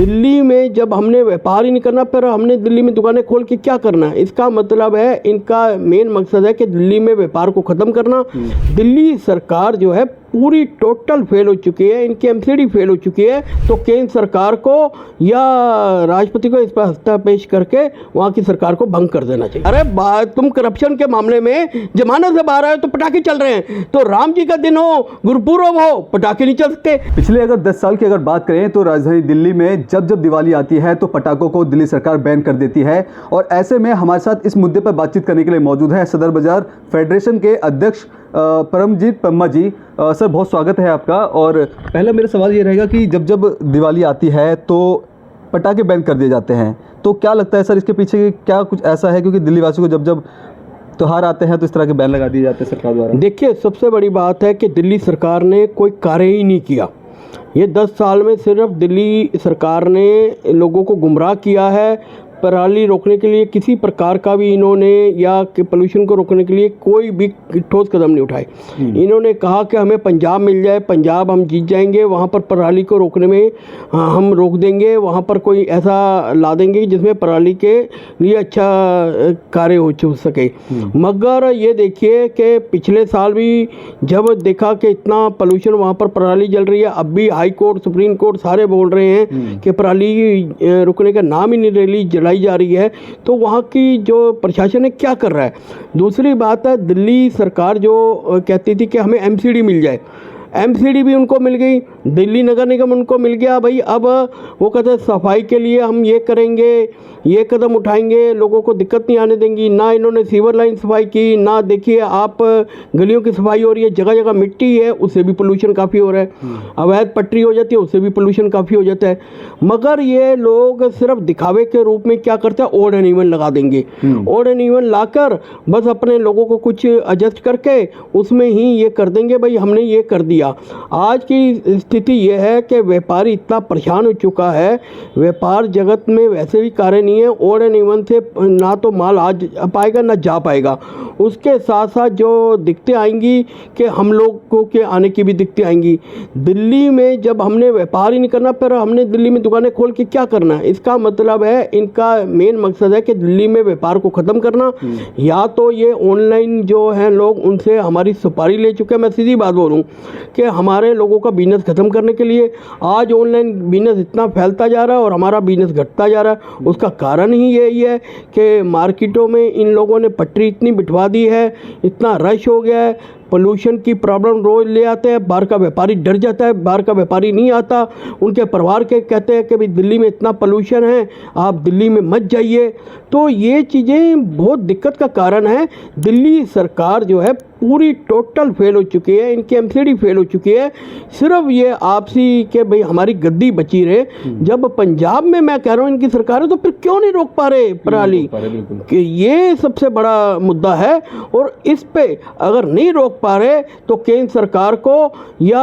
दिल्ली में जब हमने व्यापार ही नहीं करना, फिर हमने दिल्ली में दुकानें खोल के क्या करना है? इसका मतलब है इनका मेन मकसद है कि दिल्ली में व्यापार को ख़त्म करना। दिल्ली सरकार जो है पूरी टोटल फेल हो चुकी है, इनकी एमसीडी फेल हो चुकी है। तो केंद्र सरकार को या राष्ट्रपति को इस पर हस्तक्षेप पेश करके वहाँ की सरकार को भंग कर देना चाहिए। अरे तुम करप्शन के मामले में जमानत से बाहर आए तो पटाखे चल रहे हैं, तो राम जी का दिन हो, गुरुपुरब हो, पटाखे नहीं चल सकते। पिछले अगर 10 साल की अगर बात करें तो राजधानी दिल्ली में जब जब दिवाली आती है तो पटाखों को दिल्ली सरकार बैन कर देती है। और ऐसे में हमारे साथ इस मुद्दे पर बातचीत करने के लिए मौजूद है सदर बाजार फेडरेशन के अध्यक्ष परमजीत पम्मा जी। सर, बहुत स्वागत है आपका। और पहला मेरा सवाल ये रहेगा कि जब जब दिवाली आती है तो पटाखे बैन कर दिए जाते हैं, तो क्या लगता है सर इसके पीछे क्या कुछ ऐसा है? क्योंकि दिल्ली वासियों को जब जब त्योहार आते हैं तो इस तरह के बैन लगा दिए जाते हैं सरकार द्वारा। देखिए, सबसे बड़ी बात है कि दिल्ली सरकार ने कोई कार्य ही नहीं किया। ये 10 साल में सिर्फ दिल्ली सरकार ने लोगों को गुमराह किया है। पराली रोकने के लिए किसी प्रकार का भी इन्होंने या पोल्यूशन को रोकने के लिए कोई भी ठोस कदम नहीं उठाए। इन्होंने कहा कि हमें पंजाब मिल जाए, पंजाब हम जीत जाएंगे, वहाँ पर पराली को रोकने में हम रोक देंगे, वहाँ पर कोई ऐसा ला देंगे जिसमें पराली के लिए अच्छा कार्य हो सके। मगर ये देखिए कि पिछले साल भी जब देखा कि इतना पोल्यूशन वहाँ पर पराली जल रही है, अब भी हाई कोर्ट, सुप्रीम कोर्ट सारे बोल रहे हैं कि पराली रुकने का नाम ही नहीं रैली जा रही है, तो वहाँ की जो प्रशासन है क्या कर रहा है। दूसरी बात है, दिल्ली सरकार जो कहती थी कि हमें एमसीडी मिल जाए, एमसीडी भी उनको मिल गई, दिल्ली नगर निगम उनको मिल गया। भाई अब वो कहते हैं सफाई के लिए हम ये करेंगे, ये कदम उठाएंगे, लोगों को दिक्कत नहीं आने देंगी। ना इन्होंने सीवर लाइन सफाई की, ना देखिए आप गलियों की सफाई हो रही है, जगह जगह मिट्टी है, उससे भी पोल्यूशन काफ़ी हो रहा है। अवैध पटरी हो जाती है, उससे भी पोल्यूशन काफ़ी हो जाता है। मगर ये लोग सिर्फ दिखावे के रूप में क्या करते हैं, ओड एंड इवन लगा देंगे। ओड एंड इवन लाकर बस अपने लोगों को कुछ एडजस्ट करके उसमें ही ये कर देंगे, भाई हमने ये कर दिया। आज की स्थिति यह है कि व्यापारी इतना परेशान हो चुका है, व्यापार जगत में वैसे भी कार्य नहीं है, ओड एंड इवन से ना तो माल आ पाएगा ना जा पाएगा। उसके साथ साथ जो दिक्कतें आएंगी कि हम लोगों के आने की भी दिक्कतें आएंगी। दिल्ली में जब हमने व्यापार ही नहीं करना, फिर हमने दिल्ली में दुकानें खोल के क्या करना है? इसका मतलब है इनका मेन मकसद है कि दिल्ली में व्यापार को ख़त्म करना। या तो ये ऑनलाइन जो हैं लोग, उनसे हमारी सुपारी ले चुके हैं। मैं सीधी बात बोलूँ कि हमारे लोगों का बिजनेस ख़त्म करने के लिए आज ऑनलाइन बिजनेस इतना फैलता जा रहा है और हमारा बिजनेस घटता जा रहा है। उसका कारण ही यही है कि मार्केटों में इन लोगों ने पटरी इतनी बिठवा दी है, इतना रश हो गया है, पोल्यूशन की प्रॉब्लम रोज ले आते हैं। बाहर का व्यापारी डर जाता है, बाहर का व्यापारी नहीं आता, उनके परिवार के कहते हैं कि भाई दिल्ली में इतना पोल्यूशन है, आप दिल्ली में मत जाइए। तो ये चीज़ें बहुत दिक्कत का कारण है। दिल्ली सरकार जो है पूरी टोटल फेल हो चुकी है, इनकी एमसीडी फेल हो चुकी है। सिर्फ ये आपसी के भाई हमारी गद्दी बची रहे। जब पंजाब में मैं कह रहा हूँ इनकी सरकार है, तो फिर क्यों नहीं रोक पा रहे पराली? कि ये सबसे बड़ा मुद्दा है। और इस पे अगर नहीं रोक पा रहे तो केंद्र सरकार को या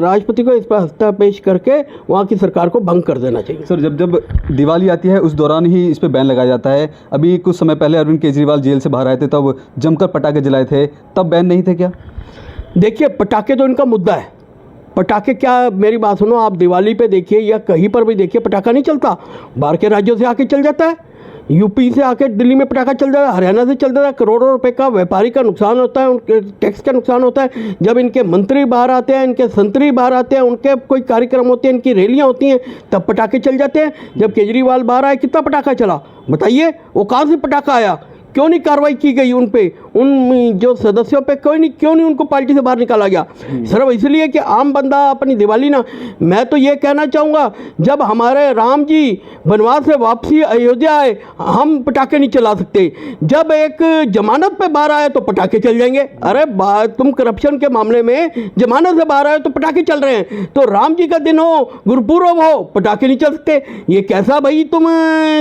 राष्ट्रपति को इस पर हस्तक्षेप पेश करके वहाँ की सरकार को भंग कर देना चाहिए। सर, जब जब दिवाली आती है उस दौरान ही इस पर बैन लगाया जाता है। अभी कुछ समय पहले अरविंद केजरीवाल जेल से बाहर आए थे, तब जमकर पटाखे जलाए थे, तब बैन नहीं थे क्या? देखिए, पटाखे तो इनका मुद्दा है। पटाखे क्या, मेरी बात सुनो, आप दिवाली पे देखिए या कहीं पर भी देखिए, पटाखा नहीं चलता। बाहर के राज्यों से आके चल जाता है, यूपी से आके दिल्ली में पटाखा चल जाता है, हरियाणा से चल जाता है। करोड़ों रुपए का व्यापारी का नुकसान होता है, उनके टैक्स का नुकसान होता है। जब इनके मंत्री बाहर आते हैं, इनके संतरी बाहर आते हैं, उनके कोई कार्यक्रम होते हैं, इनकी रैलियां होती हैं, तब पटाखे चल जाते हैं। जब केजरीवाल बाहर आए, कितना पटाखा चला बताइए? वो कहाँ से पटाखा आया? क्यों नहीं कार्रवाई की गई उन पे, उन जो सदस्यों पे क्यों नहीं उनको पार्टी से बाहर निकाला गया? सिर्फ इसलिए कि आम बंदा अपनी दिवाली ना। मैं तो ये कहना चाहूँगा, जब हमारे राम जी वनवास से वापसी अयोध्या आए, हम पटाखे नहीं चला सकते। जब एक जमानत पे बाहर आए तो पटाखे चल जाएंगे। अरे तुम करप्शन के मामले में जमानत से बाहर आए तो पटाखे चल रहे हैं, तो राम जी का दिन हो, गुरुपुरब हो, पटाखे नहीं चल सकते? ये कैसा भाई तुम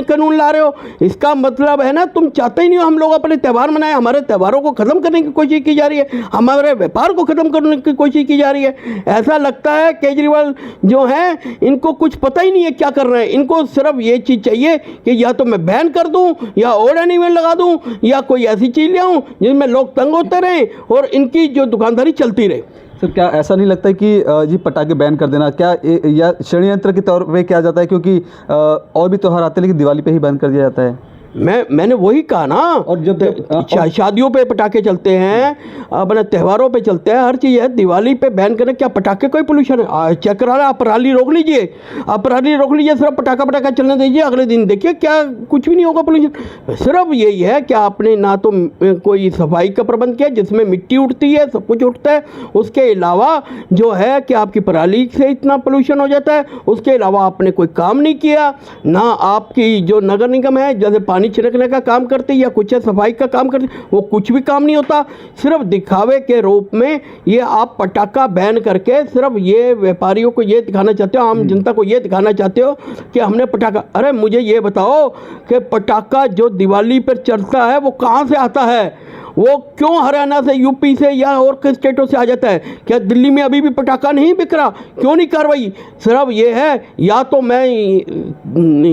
कानून ला रहे हो? इसका मतलब है ना, तुम चाहते ही नहीं हम लोग अपने त्यौहार मनाएं। हमारे त्योहारों को खत्म करने की कोशिश की जा रही है, हमारे व्यापार को खत्म करने की कोशिश की जा रही है। ऐसा लगता है केजरीवाल जो है इनको कुछ पता ही नहीं है क्या कर रहे हैं। इनको सिर्फ ये चीज़ चाहिए कि या तो मैं बैन कर दूं, या ओड एंड इवन लगा दूं, या कोई ऐसी चीज़ ले आऊं जिसमें लोग तंग होते रहें और इनकी जो दुकानदारी चलती रहे। सर क्या ऐसा नहीं लगता है कि ये पटाखे बैन कर देना क्या या षड्यंत्र के तौर पे किया जाता है, क्योंकि और भी त्यौहार आते हैं लेकिन दिवाली पे ही बैन कर दिया जाता है? मैंने वही कहा ना, और जब शादियों पे पटाखे चलते हैं, अपने त्योहारों पे चलते हैं, हर चीज़ है। दिवाली पे बैन करें, क्या पटाखे कोई पोल्यूशन है? चेक करा रहा, आप रैली रोक लीजिए, आप रैली रोक लीजिए, सिर्फ पटाखा चलने दीजिए, अगले दिन देखिए क्या कुछ भी नहीं होगा पोल्यूशन। सिर्फ यही है कि आपने ना तो कोई सफाई का प्रबंध किया जिसमें मिट्टी उठती है, सब कुछ उठता है, उसके अलावा जो है कि आपकी पराली से इतना पोल्यूशन हो जाता है, उसके अलावा आपने कोई काम नहीं किया। ना आपकी जो नगर निगम है जैसे पानी छिड़कने का काम करती या कुछ है सफाई का काम करती, वो कुछ भी काम नहीं होता। सिर्फ दिखावे के रूप में ये आप पटाखा बैन करके सिर्फ ये व्यापारियों को ये दिखाना चाहते हो, आम जनता को ये दिखाना चाहते हो कि हमने पटाखा। अरे मुझे ये बताओ कि पटाखा जो दिवाली पर चलता है वो कहाँ से आता है? वो क्यों हरियाणा से, यूपी से या और किस स्टेटों से आ जाता है? क्या दिल्ली में अभी भी पटाखा नहीं बिक रहा? क्यों नहीं कार्रवाई? सिर्फ ये है, या तो मैं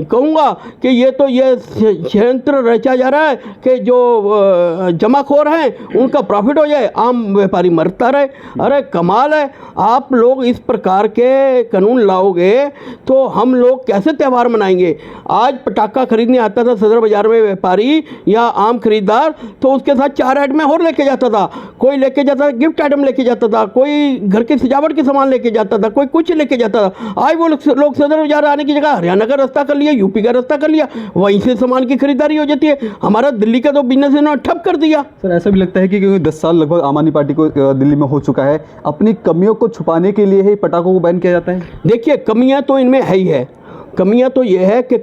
कहूँगा कि ये तो ये षड्यंत्र रचा जा रहा है कि जो जमाखोर हैं उनका प्रॉफिट हो जाए, आम व्यापारी मरता रहे। अरे कमाल है, आप लोग इस प्रकार के कानून लाओगे तो हम लोग कैसे त्यौहार मनाएंगे? आज पटाखा खरीदने आता था सदर बाज़ार में व्यापारी या आम खरीदार, तो उसके साथ 4 आइटम और लेके जाता था। कोई लेके जाता था गिफ्ट आइटम लेके जाता था, कोई घर की सजावट के सामान लेके जाता था, कोई कुछ लेके जाता था। आज वो लोग सदर बाजार आने की जगह हरियाणा का रास्ता कर लिया, यूपी का रास्ता कर लिया, वहीं से सामान की खरीदारी हो जाती है। हमारा दिल्ली का तो बिजनेस इन्होंने ठप कर दिया। सर ऐसा भी लगता है कि क्योंकि 10 साल लगभग आम आदमी पार्टी को दिल्ली में हो चुका है, अपनी कमियों को छुपाने के लिए ही पटाखों को बैन किया जाता है? देखिए कमियां तो इनमें है ही है। कमियां तो ये है कि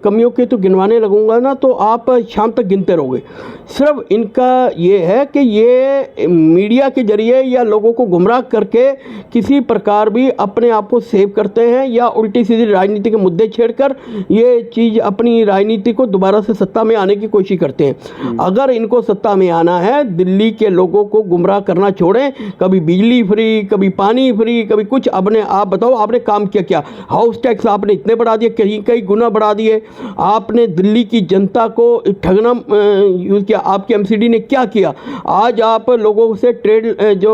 कमियों के तो गिनवाने लगूंगा ना तो आप शाम तक गिनते रहोगे। सिर्फ इनका ये है कि ये मीडिया के जरिए या लोगों को गुमराह करके किसी प्रकार भी अपने आप को सेव करते हैं या उल्टी सीधी राजनीति के मुद्दे छेड़कर ये चीज़ अपनी राजनीति को दोबारा से सत्ता में आने की कोशिश करते हैं। अगर इनको सत्ता में आना है, दिल्ली के लोगों को गुमराह करना छोड़ें। कभी बिजली फ्री, कभी पानी फ्री, कभी कुछ। अपने आप बताओ आपने काम किया क्या? हाउस टैक्स आपने इतने बढ़ा दिए, कई गुना बढ़ा दिए। आपने दिल्ली की जनता को ठगना यूज़ किया। आपके एमसीडी ने क्या किया? आज आप लोगों से ट्रेड जो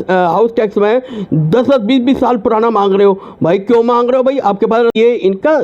हाउस टैक्स में 10-20 साल पुराना मांग रहे हो। भाई क्यों मांग रहे हो भाई? आपके पास ये इनका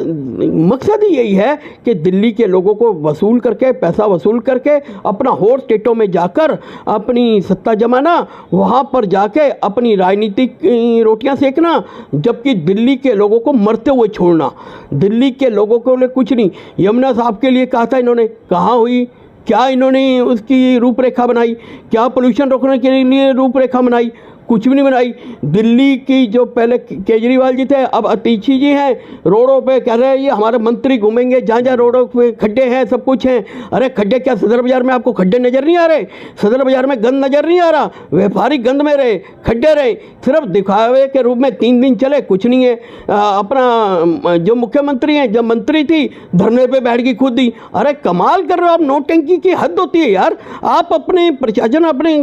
मकसद ही यही है कि दिल्ली के लोगों को वसूल करके, पैसा वसूल करके अपना होर स्टेटों में जाकर अपनी सत्ता जमाना, वहाँ पर जाके अपनी राजनीतिक रोटियां सेकना, जबकि दिल्ली के लोगों को मरते हुए छोड़ना। दिल्ली के लोगों को लिए कुछ नहीं। यमुना साहब के लिए कहा था इन्होंने, कहाँ हुई? क्या इन्होंने उसकी रूपरेखा बनाई? क्या पोल्यूशन रोकने के लिए रूपरेखा बनाई? कुछ भी नहीं बनाई। दिल्ली की जो पहले केजरीवाल जी थे, अब अतीशी जी हैं, रोडों पे कह रहे हैं ये हमारे मंत्री घूमेंगे, जहाँ जहाँ रोडों पे खड्डे हैं, सब कुछ हैं। अरे खड्डे क्या सदर बाजार में आपको खड्डे नज़र नहीं आ रहे? सदर बाजार में गंद नज़र नहीं आ रहा? व्यापारी गंद में रहे, खड्डे रहे, सिर्फ दिखावे के रूप में 3 दिन चले, कुछ नहीं है। अपना जो मुख्यमंत्री हैं, जब मंत्री थी धरने पर बैठ गई खुद ही। अरे कमाल कर रहे हो आप, नौटंकी की हद होती है यार। आप अपने प्रशासन, अपने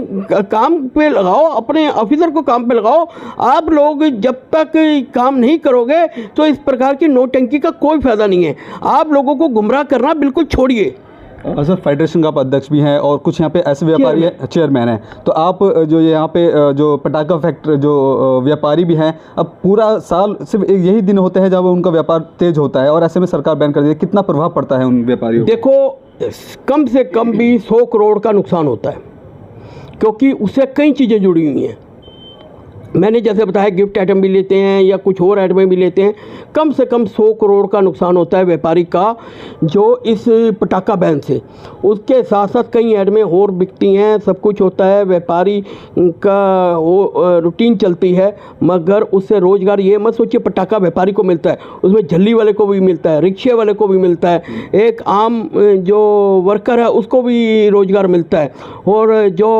काम पे लगाओ, अपने ऑफिसर को काम पे लगाओ। आप लोग जब तक काम नहीं करोगे तो इस प्रकार की नोटंकी का कोई फायदा नहीं है। आप लोगों को गुमराह करना बिल्कुल छोड़िए। सर फेडरेशन का आप अध्यक्ष भी हैं और कुछ यहाँ पे ऐसे व्यापारी हैं, चेयरमैन हैं, तो आप जो यहाँ पे जो पटाखा फैक्ट्री जो व्यापारी भी हैं, अब पूरा साल सिर्फ यही दिन होते हैं जब उनका व्यापार तेज होता है और ऐसे में सरकार बैन कर देती है, कितना प्रभाव पड़ता है उन व्यापारियों? देखो कम से कम भी 100 करोड़ का नुकसान होता है, क्योंकि उससे कई चीज़ें जुड़ी हुई हैं। मैंने जैसे बताया गिफ्ट आइटम भी लेते हैं या कुछ और आइटमें भी लेते हैं। कम से कम 100 करोड़ का नुकसान होता है व्यापारी का जो इस पटाखा बैन से। उसके साथ साथ कई आइटमें और बिकती हैं, सब कुछ होता है, व्यापारी का वो रूटीन चलती है। मगर उससे रोज़गार ये मत सोचिए पटाखा व्यापारी को मिलता है, उसमें झल्ली वाले को भी मिलता है, रिक्शे वाले को भी मिलता है, एक आम जो वर्कर है उसको भी रोज़गार मिलता है। और जो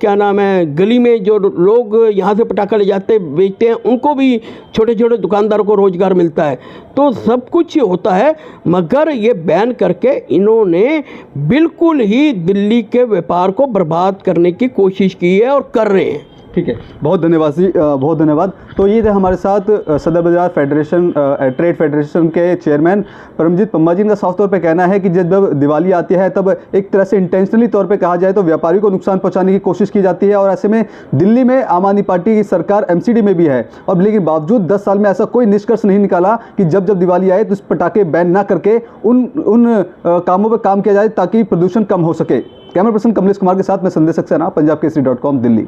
क्या नाम है, गली में जो लोग यहाँ से पटाखा ले जाते बेचते हैं उनको भी, छोटे छोटे दुकानदारों को रोज़गार मिलता है। तो सब कुछ होता है, मगर ये बैन करके इन्होंने बिल्कुल ही दिल्ली के व्यापार को बर्बाद करने की कोशिश की है और कर रहे हैं। ठीक है, बहुत धन्यवाद जी, बहुत धन्यवाद। तो ये थे हमारे साथ सदर बाजार फेडरेशन ट्रेड फेडरेशन के चेयरमैन परमजीत पम्मा जी। इनका साफ तौर पे कहना है कि जब दिवाली आती है तब एक तरह से इंटेंशनली तौर पे कहा जाए तो व्यापारियों को नुकसान पहुंचाने की कोशिश की जाती है, और ऐसे में दिल्ली में आम आदमी पार्टी की सरकार एमसीडी में भी है, और लेकिन बावजूद 10 साल में ऐसा कोई निष्कर्ष नहीं निकाला कि जब जब दिवाली आए तो इस पटाखे बैन ना करके उन कामों पर काम किया जाए ताकि प्रदूषण कम हो सके। कैमरा पर्सन कमलेश कुमार के साथ मैं संदेश सक्सेना, पंजाब केसरी.com, दिल्ली।